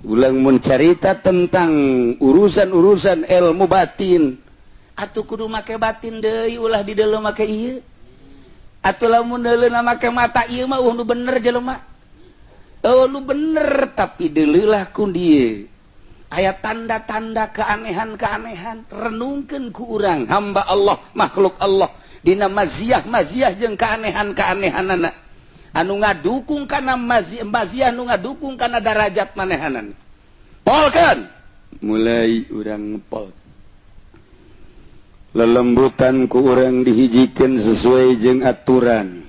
ulang mencerita tentang urusan-urusan ilmu batin atuh kudu make batin deui ulah di dalam make ieu atuh lamun deuleuh make mata ieu mah nu bener jelema lu bener tapi deuleulah ku dieu aya tanda-tanda keanehan-keanehan renungkeun ku urang hamba Allah makhluk Allah dina maziah jeung keanehan-keanehanana anu ngadukung kana maziah anu ngadukung kana darajat manehanan polkeun mulai urang ngepol lelembutan ku urang dihijikeun sesuai jeung aturan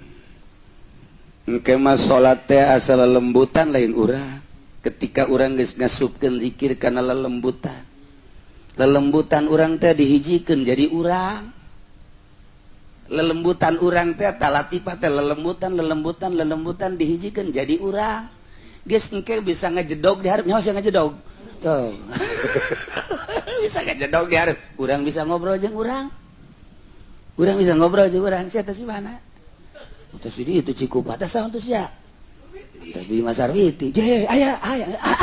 engke mah salat teh asal lelembutan lain urang ketika urang geus ngasupkeun zikir kana lelembutan urang teh dihijikeun jadi urang lelembutan urang teh talatifah teh lelembutan dihijikeun jadi urang geus engke bisa ngajedog di hareup nyaho sia ngajedog tuh bisa ngajedog di hareup urang bisa ngobrol jeung urang bisa ngobrol jeung urang sia teh si mana terus di itu Cikupa teh saha terus ya terus di Masarwiti je aya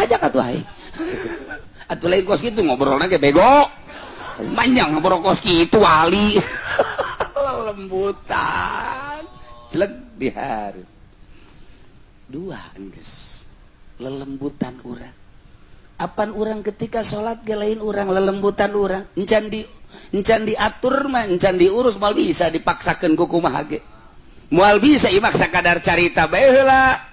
ajak atuh ai atuh lain kos kitu ngobrolna ge bego manjang ngobrol kos kitu wali lelembutan jelek di hari dua enggeus lelembutan urang apan urang ketika salat ge lain urang lelembutan urang encan diatur mah encan diurus moal bisa dipaksakeun ku kumaha ge moal bisa ieu mah sakadar carita bae heula